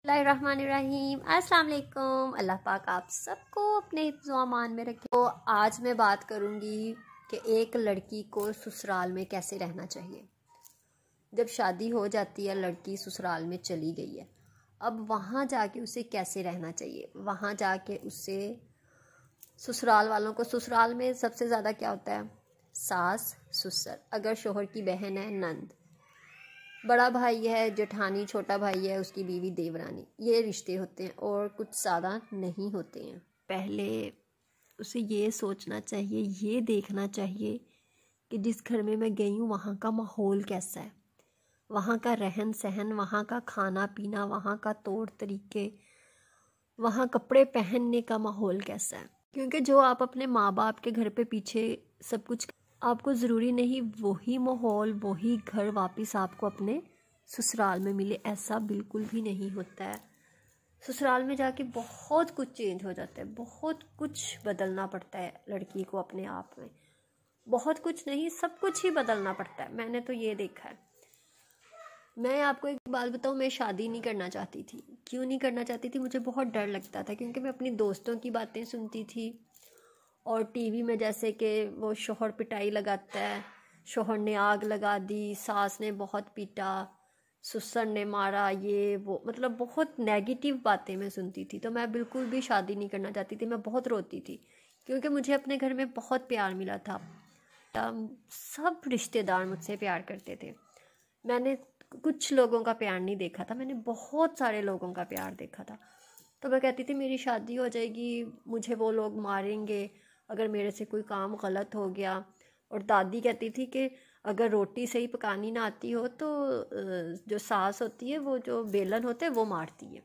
बिस्मिल्लाहिर्रहमानिर्रहीम। अस्सलाम वालेकुम। अल्लाह पाक आप सबको अपने हिफ्ज़ व अमान में रखे। तो आज मैं बात करूँगी कि एक लड़की को ससुराल में कैसे रहना चाहिए। जब शादी हो जाती है, लड़की ससुराल में चली गई है, अब वहाँ जाके उसे कैसे रहना चाहिए। वहाँ जाके उसे ससुराल वालों को, ससुराल में सबसे ज़्यादा क्या होता है, सास ससुर, अगर शोहर की बहन है नंद, बड़ा भाई है जेठानी, छोटा भाई है उसकी बीवी देवरानी, ये रिश्ते होते हैं और कुछ ज़्यादा नहीं होते हैं। पहले उसे ये सोचना चाहिए, ये देखना चाहिए कि जिस घर में मैं गई हूँ वहाँ का माहौल कैसा है, वहाँ का रहन सहन, वहाँ का खाना पीना, वहाँ का तौर तरीके, वहाँ कपड़े पहनने का माहौल कैसा है। क्योंकि जो आप अपने माँ बाप के घर पे पीछे सब कुछ, आपको ज़रूरी नहीं वही माहौल, वही घर वापस आपको अपने ससुराल में मिले, ऐसा बिल्कुल भी नहीं होता है। ससुराल में जाके बहुत कुछ चेंज हो जाता है, बहुत कुछ बदलना पड़ता है लड़की को अपने आप में, बहुत कुछ नहीं सब कुछ ही बदलना पड़ता है। मैंने तो ये देखा है। मैं आपको एक बात बताऊँ, मैं शादी नहीं करना चाहती थी। क्यों नहीं करना चाहती थी, मुझे बहुत डर लगता था, क्योंकि मैं अपनी दोस्तों की बातें सुनती थी और टीवी में जैसे कि वो शोहर पिटाई लगाता है, शोहर ने आग लगा दी, सास ने बहुत पीटा, ससुर ने मारा, ये वो, मतलब बहुत नेगेटिव बातें मैं सुनती थी। तो मैं बिल्कुल भी शादी नहीं करना चाहती थी। मैं बहुत रोती थी क्योंकि मुझे अपने घर में बहुत प्यार मिला था। सब रिश्तेदार मुझसे प्यार करते थे। मैंने कुछ लोगों का प्यार नहीं देखा था, मैंने बहुत सारे लोगों का प्यार देखा था। तो मैं कहती थी मेरी शादी हो जाएगी, मुझे वो लोग मारेंगे अगर मेरे से कोई काम गलत हो गया। और दादी कहती थी कि अगर रोटी सही पकानी ना आती हो तो जो सास होती है, वो जो बेलन होते हैं वो मारती है।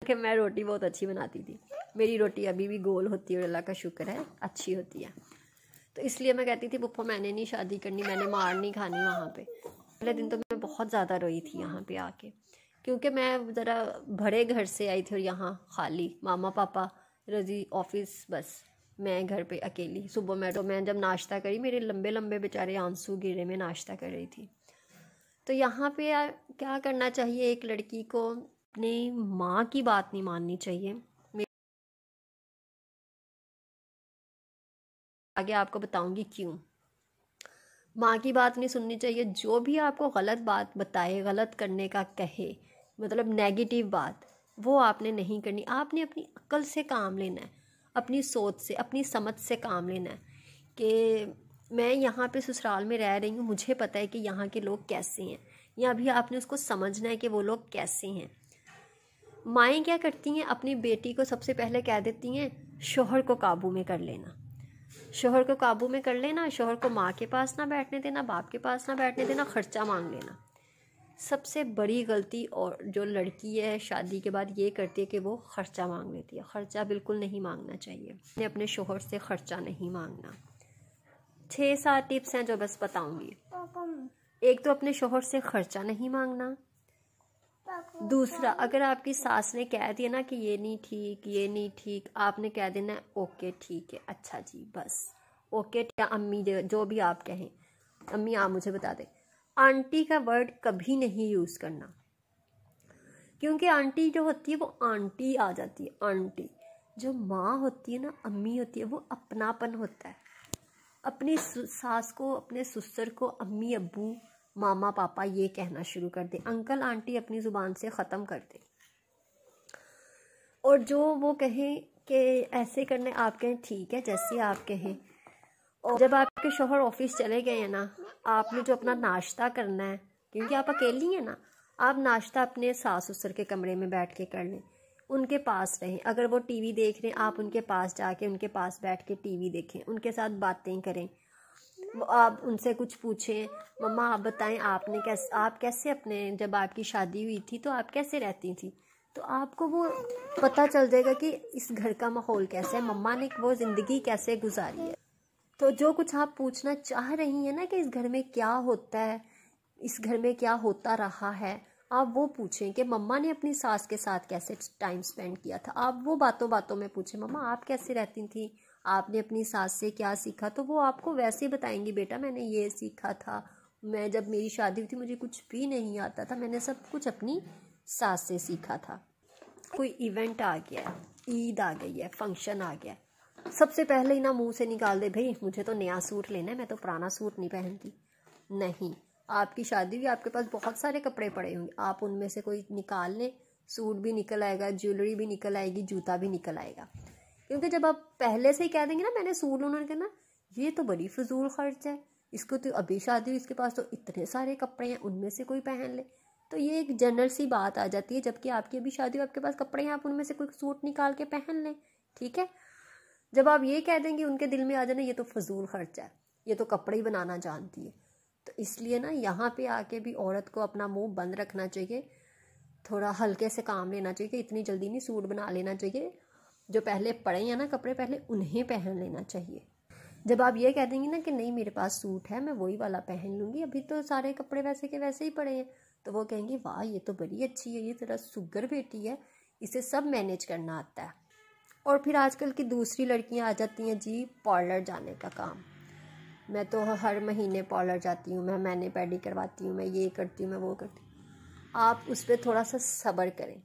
कि मैं रोटी बहुत अच्छी बनाती थी, मेरी रोटी अभी भी गोल होती है और अल्लाह का शुक्र है अच्छी होती है। तो इसलिए मैं कहती थी पप्पा मैंने नहीं शादी करनी, मैंने मार नहीं खानी वहाँ पे। पहले दिन तो मैं बहुत ज़्यादा रोई थी यहाँ पे आके, क्योंकि मैं ज़रा बड़े घर से आई थी और यहाँ खाली मामा पापा रजी ऑफिस, बस मैं घर पे अकेली। सुबह मैं जब नाश्ता करी, मेरे लंबे लंबे बेचारे आंसू गिरे, मैं नाश्ता कर रही थी। तो यहाँ पे क्या करना चाहिए, एक लड़की को अपनी माँ की बात नहीं माननी चाहिए। आगे आपको बताऊंगी क्यों। माँ की बात नहीं सुननी चाहिए। जो भी आपको गलत बात बताए, गलत करने का कहे, मतलब नेगेटिव बात, वो आपने नहीं करनी। आपने अपनी अक्ल से काम लेना है, अपनी सोच से, अपनी समझ से काम लेना है कि मैं यहाँ पे ससुराल में रह रही हूँ, मुझे पता है कि यहाँ के लोग कैसे हैं, या भी आपने उसको समझना है कि वो लोग कैसे हैं। माएँ क्या करती हैं, अपनी बेटी को सबसे पहले कह देती हैं शोहर को काबू में कर लेना, शोहर को काबू में कर लेना, शोहर को माँ के पास ना बैठने देना, बाप के पास ना बैठने देना, खर्चा मांग लेना। सबसे बड़ी गलती और जो लड़की है शादी के बाद ये करती है कि वो खर्चा मांग लेती है। खर्चा बिल्कुल नहीं मांगना चाहिए, अपने शोहर से खर्चा नहीं मांगना। 6-7 टिप्स हैं जो बस बताऊंगी। एक तो अपने शोहर से खर्चा नहीं मांगना। दूसरा, अगर आपकी सास ने कह दिया ना कि ये नहीं ठीक, ये नहीं ठीक, आपने कह देना ओके ठीक है, अच्छा जी, बस ओके, या अम्मी जो भी आप कहें, अम्मी आप मुझे बता दें। आंटी का वर्ड कभी नहीं यूज़ करना, क्योंकि आंटी जो होती है वो आंटी आ जाती है। आंटी जो माँ होती है ना, अम्मी होती है, वो अपनापन होता है। अपनी सास को, अपने ससुर को अम्मी अब्बू मामा पापा ये कहना शुरू कर दे, अंकल आंटी अपनी ज़ुबान से ख़त्म कर दे। और जो वो कहें कि ऐसे करने, आप कहें ठीक है जैसे आप कहें। और जब आपके शोहर ऑफिस चले गए हैं ना, आपने जो अपना नाश्ता करना है, क्योंकि आप अकेली हैं ना, आप नाश्ता अपने सास ससुर के कमरे में बैठ के कर लें, उनके पास रहें। अगर वो टीवी देख रहे हैं, आप उनके पास जाके उनके पास बैठ के टीवी देखें, उनके साथ बातें करें। आप उनसे कुछ पूछें, मम्मा आप बताएं आप कैसे अपने, जब आपकी शादी हुई थी तो आप कैसे रहती थी, तो आपको वो पता चल जाएगा कि इस घर का माहौल कैसा है, मम्मा ने वो ज़िंदगी कैसे गुजारी है। तो जो कुछ आप पूछना चाह रही हैं ना कि इस घर में क्या होता है, इस घर में क्या होता रहा है, आप वो पूछें कि मम्मा ने अपनी सास के साथ कैसे टाइम स्पेंड किया था। आप वो बातों बातों में पूछें, मम्मा आप कैसे रहती थी, आपने अपनी सास से क्या सीखा। तो वो आपको वैसे बताएंगी, बेटा मैंने ये सीखा था, मैं जब मेरी शादी हुई थी मुझे कुछ भी नहीं आता था, मैंने सब कुछ अपनी सास से सीखा था। कोई इवेंट आ गया है, ईद आ गई है, फंक्शन आ गया है, सबसे पहले ही ना मुंह से निकाल दे भाई मुझे तो नया सूट लेना है, मैं तो पुराना सूट नहीं पहनती। नहीं, आपकी शादी हुई, आपके पास बहुत सारे कपड़े पड़े होंगे, आप उनमें से कोई निकाल लें, सूट भी निकल आएगा, ज्वेलरी भी निकल आएगी, जूता भी निकल आएगा। क्योंकि जब आप पहले से ही कह देंगे ना मैंने सूट, उन्होंने कहना ये तो बड़ी फजूल खर्च है, इसको तो अभी शादी हुई, इसके पास तो इतने सारे कपड़े हैं, उनमें से कोई पहन ले। तो ये एक जनरल सी बात आ जाती है, जबकि आपकी अभी शादी हो, आपके पास कपड़े हैं, आप उनमें से कोई सूट निकाल के पहन लें, ठीक है। जब आप ये कह देंगे उनके दिल में आ जाना ये तो फजूल खर्च है, ये तो कपड़े ही बनाना जानती है। तो इसलिए ना यहाँ पे आके भी औरत को अपना मुंह बंद रखना चाहिए, थोड़ा हल्के से काम लेना चाहिए कि इतनी जल्दी नहीं सूट बना लेना चाहिए, जो पहले पड़े हैं ना कपड़े पहले उन्हें पहन लेना चाहिए। जब आप ये कह देंगी ना कि नहीं मेरे पास सूट है मैं वही वाला पहन लूँगी, अभी तो सारे कपड़े वैसे के वैसे ही पड़े हैं, तो वो कहेंगी वाह ये तो बड़ी अच्छी है, ये तेरा सुगर बेटी है, इसे सब मैनेज करना आता है। और फिर आजकल की दूसरी लड़कियां आ जाती हैं जी पार्लर जाने का काम, मैं तो हर महीने पार्लर जाती हूँ, मैं मैने पैडी करवाती हूँ, मैं ये करती हूँ, मैं वो करती हूँ। आप उस पर थोड़ा सा सब्र करें,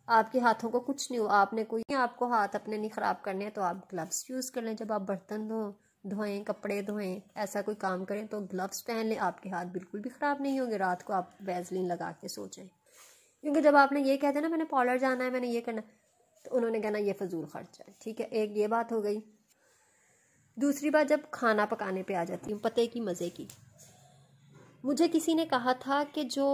आपके हाथों को कुछ नहीं हो, आपने कोई आपको हाथ अपने नहीं ख़राब करने हैं तो आप ग्लव्स यूज़ कर लें। जब आप बर्तन धोएं, कपड़े धोएं, ऐसा कोई काम करें तो ग्लव्स पहन लें, आपके हाथ बिल्कुल भी ख़राब नहीं होंगे। रात को आप वैसलीन लगा के सो जाएं, क्योंकि जब आपने ये कह दिया ना मैंने पार्लर जाना है, मैंने ये करना, तो उन्होंने कहना ये फजूल खर्च है, ठीक है। एक ये बात हो गई। दूसरी बात जब खाना पकाने पे आ जाती हूँ, पते की मज़े की, मुझे किसी ने कहा था कि जो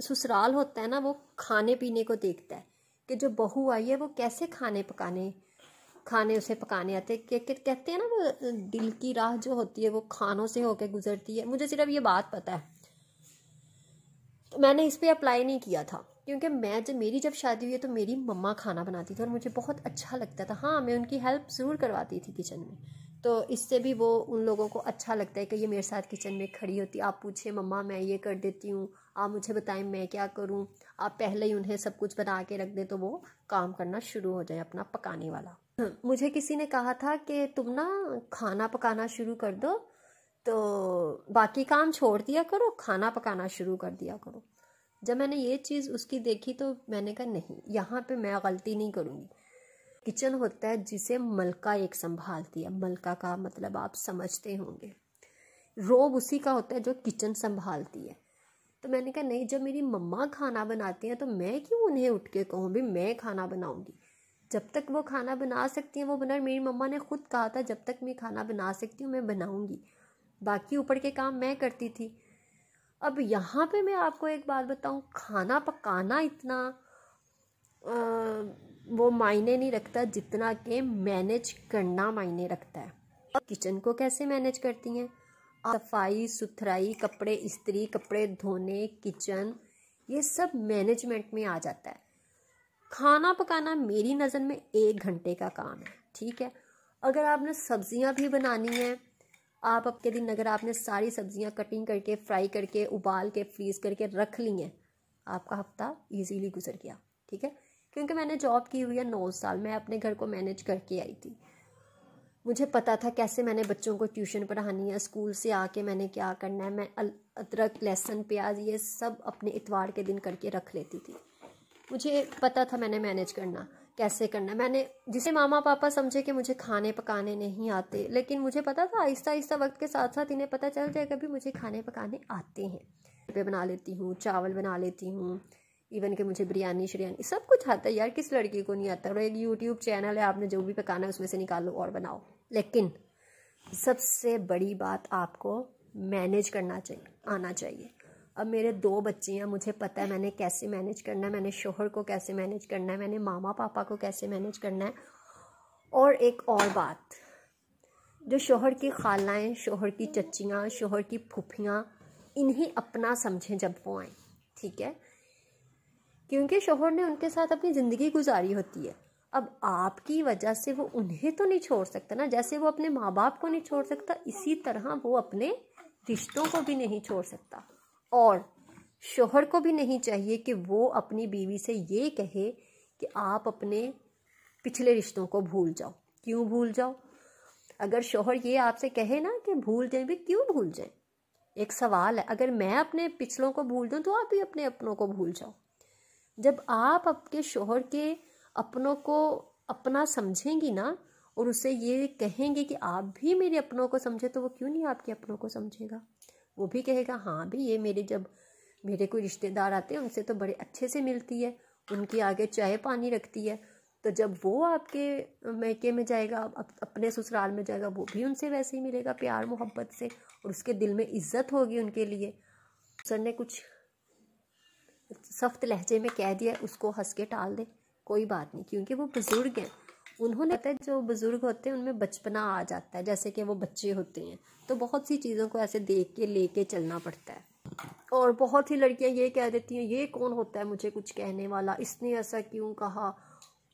ससुराल होता है ना वो खाने पीने को देखता है, कि जो बहू आई है वो कैसे खाने उसे पकाने आते हैं। कहते हैं ना वो दिल की राह जो होती है वो खानों से होकर गुजरती है। मुझे सिर्फ ये बात पता है, तो मैंने इस पर अप्लाई नहीं किया था, क्योंकि मेरी जब शादी हुई है तो मेरी मम्मा खाना बनाती थी और मुझे बहुत अच्छा लगता था। हाँ, मैं उनकी हेल्प ज़रूर करवाती थी किचन में, तो इससे भी वो उन लोगों को अच्छा लगता है कि ये मेरे साथ किचन में खड़ी होती। आप पूछे मम्मा मैं ये कर देती हूँ, आप मुझे बताएं मैं क्या करूँ, आप पहले ही उन्हें सब कुछ बना के रख दें तो वो काम करना शुरू हो जाए अपना पकाने वाला। मुझे किसी ने कहा था कि तुम ना खाना पकाना शुरू कर दो, तो बाकी काम छोड़ दिया करो, खाना पकाना शुरू कर दिया करो। जब मैंने ये चीज़ उसकी देखी तो मैंने कहा नहीं, यहाँ पे मैं गलती नहीं करूँगी। किचन होता है जिसे मलका एक संभालती है, मलका का मतलब आप समझते होंगे, रोब उसी का होता है जो किचन संभालती है। तो मैंने कहा नहीं, जब मेरी मम्मा खाना बनाती हैं तो मैं क्यों उन्हें उठ के कहूँ भी मैं खाना बनाऊँगी। जब तक वो खाना बना सकती हैं वो बना, मेरी मम्मा ने खुद कहा था जब तक मैं खाना बना सकती हूँ मैं बनाऊँगी, बाकी ऊपर के काम मैं करती थी। अब यहाँ पे मैं आपको एक बात बताऊँ, खाना पकाना इतना वो मायने नहीं रखता जितना कि मैनेज करना मायने रखता है। और किचन को कैसे मैनेज करती हैं, सफाई सुथराई, कपड़े इस्त्री, कपड़े धोने, किचन, ये सब मैनेजमेंट में आ जाता है। खाना पकाना मेरी नज़र में 1 घंटे का काम है, ठीक है। अगर आपने सब्जियां भी बनानी है, आप अब के दिन अगर आपने सारी सब्जियां कटिंग करके, फ्राई करके, उबाल के, फ्रीज करके रख ली हैं, आपका हफ्ता इजीली गुजर गया, ठीक है। क्योंकि मैंने जॉब की हुई है 9 साल, मैं अपने घर को मैनेज करके आई थी, मुझे पता था कैसे मैंने बच्चों को ट्यूशन पढ़ानी है, स्कूल से आके मैंने क्या करना है। मैं अदरक, लहसुन, प्याज ये सब अपने इतवार के दिन करके रख लेती थी, मुझे पता था मैंने मैनेज करना कैसे करना। मैंने जिसे मामा पापा समझे कि मुझे खाने पकाने नहीं आते, लेकिन मुझे पता था आहिस्ता आहिस्ता वक्त के साथ साथ इन्हें पता चल जाएगा भी मुझे खाने पकाने आते हैं। पे बना लेती हूँ, चावल बना लेती हूँ, इवन कि मुझे बिरयानी शरियानी सब कुछ आता है यार, किस लड़की को नहीं आता। और एक यूट्यूब चैनल है, आपने जो भी पकाना है उसमें से निकालो और बनाओ। लेकिन सबसे बड़ी बात आपको मैनेज करना चाहिए, आना चाहिए। अब मेरे 2 बच्चे हैं, मुझे पता है मैंने कैसे मैनेज करना है, मैंने शोहर को कैसे मैनेज करना है, मैंने मामा पापा को कैसे मैनेज करना है। और एक और बात, जो शोहर की खालाएँ, शोहर की चच्चियाँ, शोहर की फूफियाँ, इन्हें अपना समझें जब वो आएँ, ठीक है। क्योंकि शोहर ने उनके साथ अपनी ज़िंदगी गुजारी होती है। अब आपकी वजह से वो उन्हें तो नहीं छोड़ सकता ना, जैसे वो अपने माँ बाप को नहीं छोड़ सकता, इसी तरह वो अपने रिश्तों को भी नहीं छोड़ सकता। और शोहर को भी नहीं चाहिए कि वो अपनी बीवी से ये कहे कि आप अपने पिछले रिश्तों को भूल जाओ। क्यों भूल जाओ? अगर शोहर ये आपसे कहे ना कि भूल जाए, भी क्यों भूल जाए? एक सवाल है। अगर मैं अपने पिछलों को भूल दूँ तो आप भी अपने अपनों को भूल जाओ। जब आप आपके शोहर के अपनों को अपना समझेंगी ना और उसे ये कहेंगे कि आप भी मेरे अपनों को समझे, तो वो क्यों नहीं आपके अपनों को समझेगा। वो भी कहेगा हाँ भी ये मेरे, जब मेरे कोई रिश्तेदार आते हैं उनसे तो बड़े अच्छे से मिलती है, उनके आगे चाय पानी रखती है, तो जब वो आपके मैके में जाएगा, अपने ससुराल में जाएगा, वो भी उनसे वैसे ही मिलेगा, प्यार मोहब्बत से, और उसके दिल में इज्जत होगी उनके लिए। सर ने कुछ सख्त लहजे में कह दिया, उसको हंस के टाल दे, कोई बात नहीं, क्योंकि वो बुजुर्ग हैं। उन्होंने पता है जो बुजुर्ग होते हैं उनमें बचपना आ जाता है, जैसे कि वो बच्चे होते हैं, तो बहुत सी चीज़ों को ऐसे देख के लेके चलना पड़ता है। और बहुत ही लड़कियां ये कह देती हैं ये कौन होता है मुझे कुछ कहने वाला, इसने ऐसा क्यों कहा।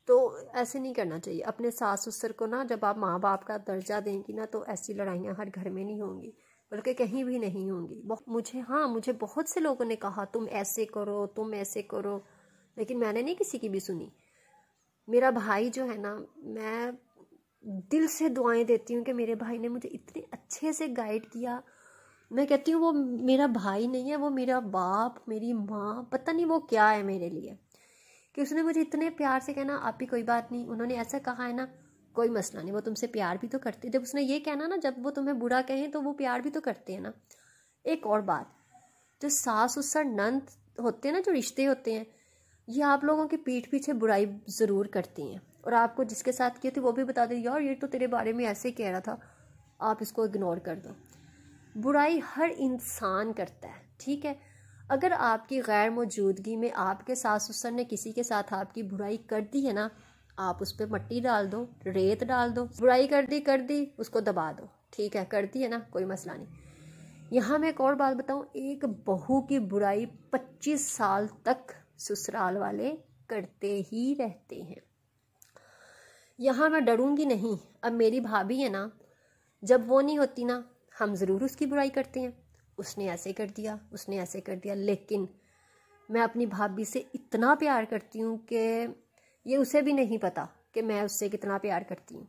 तो ऐसे नहीं करना चाहिए। अपने सास ससुर को ना जब आप माँ बाप का दर्जा देंगी ना, तो ऐसी लड़ाइयाँ हर घर में नहीं होंगी, बल्कि कहीं भी नहीं होंगी। मुझे बहुत से लोगों ने कहा तुम ऐसे करो, तुम ऐसे करो, लेकिन मैंने नहीं किसी की भी सुनी। मेरा भाई जो है ना, मैं दिल से दुआएं देती हूँ कि मेरे भाई ने मुझे इतने अच्छे से गाइड किया। मैं कहती हूँ वो मेरा भाई नहीं है, वो मेरा बाप, मेरी माँ, पता नहीं वो क्या है मेरे लिए, कि उसने मुझे इतने प्यार से कहना आप ही कोई बात नहीं, उन्होंने ऐसा कहा है ना, कोई मसला नहीं, वो तुमसे प्यार भी तो करते। जब उसने ये कहना ना, जब वो तुम्हें बुरा कहें तो वो प्यार भी तो करते हैं ना। एक और बात, जो सास ससुर नंद होते हैं ना, जो रिश्ते होते हैं, ये आप लोगों की पीठ पीछे बुराई ज़रूर करती हैं, और आपको जिसके साथ की थी वो भी बता दे यार ये तो तेरे बारे में ऐसे कह रहा था, आप इसको इग्नोर कर दो। बुराई हर इंसान करता है, ठीक है। अगर आपकी गैर मौजूदगी में आपके सास ससुर ने किसी के साथ आपकी बुराई कर दी है ना, आप उस पर मट्टी डाल दो, रेत डाल दो, बुराई कर दी उसको दबा दो, ठीक है, कर दी है ना, कोई मसला नहीं। यहाँ मैं एक और बात बताऊँ, एक बहू की बुराई 25 साल तक ससुराल वाले करते ही रहते हैं। यहाँ मैं डरूंगी नहीं। अब मेरी भाभी है ना, जब वो नहीं होती ना, हम ज़रूर उसकी बुराई करते हैं, उसने ऐसे कर दिया, उसने ऐसे कर दिया, लेकिन मैं अपनी भाभी से इतना प्यार करती हूँ कि ये उसे भी नहीं पता कि मैं उससे कितना प्यार करती हूँ,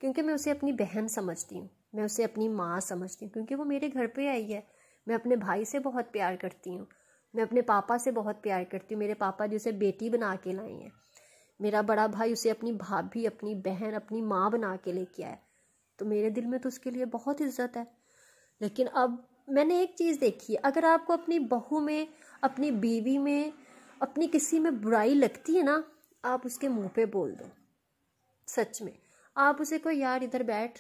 क्योंकि मैं उसे अपनी बहन समझती हूँ, मैं उसे अपनी माँ समझती हूँ, क्योंकि वो मेरे घर पे आई है। मैं अपने भाई से बहुत प्यार करती हूँ, मैं अपने पापा से बहुत प्यार करती हूँ, मेरे पापा जिसे बेटी बना के लाए हैं, मेरा बड़ा भाई उसे अपनी भाभी, अपनी बहन, अपनी माँ बना के लेके आया, तो मेरे दिल में तो उसके लिए बहुत इज्जत है। लेकिन अब मैंने एक चीज़ देखी है, अगर आपको अपनी बहू में, अपनी बीवी में, अपनी किसी में बुराई लगती है ना, आप उसके मुंह पे बोल दो। सच में आप उसे कोई यार इधर बैठ,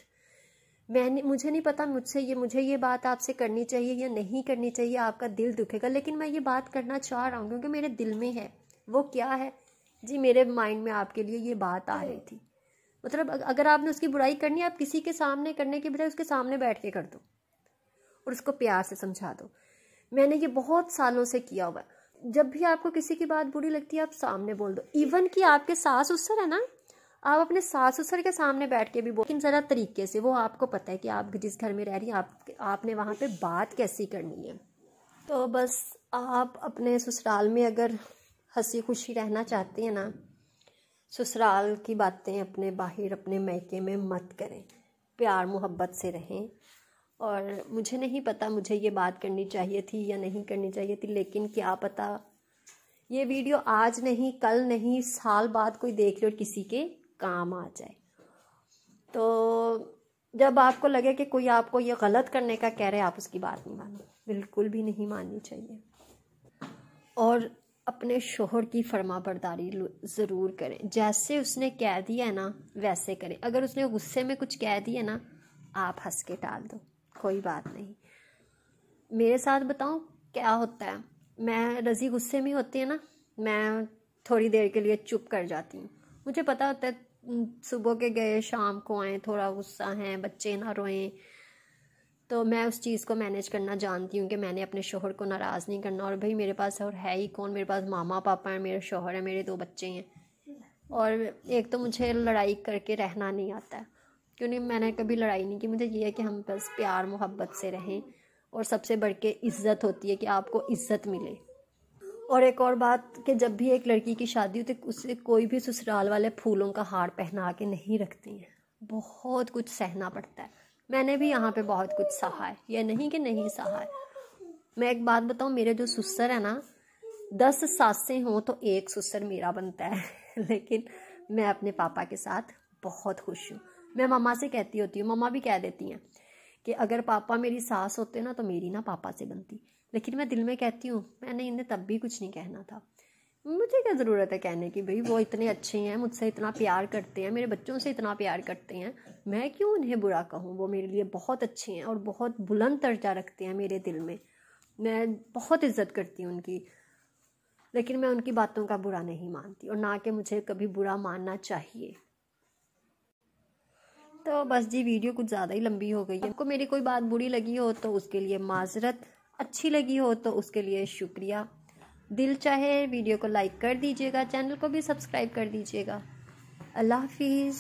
मुझे नहीं पता मुझे ये बात आपसे करनी चाहिए या नहीं करनी चाहिए, आपका दिल दुखेगा, लेकिन मैं ये बात करना चाह रहा हूँ क्योंकि मेरे दिल में है। वो क्या है जी, मेरे माइंड में आपके लिए ये बात आ रही थी। मतलब अगर आपने उसकी बुराई करनी है, आप किसी के सामने करने के बजाय उसके सामने बैठ के कर दो और उसको प्यार से समझा दो। मैंने ये बहुत सालों से किया हुआ है। जब भी आपको किसी की बात बुरी लगती है, आप सामने बोल दो। इवन कि आपके सास ससुर है ना, आप अपने सास ससुर के सामने बैठ के भी बोल, लेकिन ज़रा तरीके से। वो आपको पता है कि आप जिस घर में रह रही हैं, आपने वहाँ पे बात कैसी करनी है। तो बस आप अपने ससुराल में अगर हंसी खुशी रहना चाहते हैं ना, ससुराल की बातें अपने बाहर, अपने मैके में मत करें, प्यार मोहब्बत से रहें। और मुझे नहीं पता मुझे ये बात करनी चाहिए थी या नहीं करनी चाहिए थी, लेकिन क्या पता ये वीडियो आज नहीं, कल नहीं, साल बाद कोई देख ले और किसी के काम आ जाए। तो जब आपको लगे कि कोई आपको ये गलत करने का कह रहे हैं, आप उसकी बात नहीं मानो, बिल्कुल भी नहीं माननी चाहिए। और अपने शोहर की फरमाबरदारी ज़रूर करें, जैसे उसने कह दिया है ना वैसे करें। अगर उसने गुस्से में कुछ कह दिया ना, आप हंस के टाल दो, कोई बात नहीं। मेरे साथ बताऊं क्या होता है, मैं रज़ी गुस्से में होती है ना, मैं थोड़ी देर के लिए चुप कर जाती हूँ। मुझे पता होता है सुबह के गए शाम को आए, थोड़ा गुस्सा है, बच्चे ना रोएं, तो मैं उस चीज़ को मैनेज करना जानती हूँ कि मैंने अपने शोहर को नाराज़ नहीं करना। और भाई मेरे पास और है ही कौन, मेरे पास मामा पापा हैं, मेरे शोहर है, मेरे 2 बच्चे हैं, और एक तो मुझे लड़ाई करके रहना नहीं आता है, क्योंकि मैंने कभी लड़ाई नहीं की। मुझे ये है कि हम बस प्यार मोहब्बत से रहें, और सबसे बढ़ के इज़्ज़त होती है कि आपको इज़्ज़त मिले। और एक और बात कि जब भी एक लड़की की शादी होती है, उससे कोई भी ससुराल वाले फूलों का हार पहना के नहीं रखते हैं, बहुत कुछ सहना पड़ता है। मैंने भी यहाँ पे बहुत कुछ सहा है, ये नहीं कि नहीं सहा है। मैं एक बात बताऊँ, मेरे जो ससुर है ना, 10 सासें हों तो एक ससुर मेरा बनता है लेकिन मैं अपने पापा के साथ बहुत खुश हूँ। मैं मम्मा से कहती होती हूँ, मम्मा भी कह देती हैं कि अगर पापा मेरी सास होते ना तो मेरी ना पापा से बनती, लेकिन मैं दिल में कहती हूँ मैंने इन्हें तब भी कुछ नहीं कहना था। मुझे क्या ज़रूरत है कहने की, भाई वो इतने अच्छे हैं, मुझसे इतना प्यार करते हैं, मेरे बच्चों से इतना प्यार करते हैं, मैं क्यों उन्हें बुरा कहूँ। वो मेरे लिए बहुत अच्छे हैं और बहुत बुलंद दर्जा रखते हैं मेरे दिल में, मैं बहुत इज्जत करती हूँ उनकी, लेकिन मैं उनकी बातों का बुरा नहीं मानती और ना कि मुझे कभी बुरा मानना चाहिए। तो बस जी, वीडियो कुछ ज़्यादा ही लंबी हो गई है। आपको मेरी कोई बात बुरी लगी हो तो उसके लिए माजरत, अच्छी लगी हो तो उसके लिए शुक्रिया। दिल चाहे वीडियो को लाइक कर दीजिएगा, चैनल को भी सब्सक्राइब कर दीजिएगा। अल्लाह हाफिज़।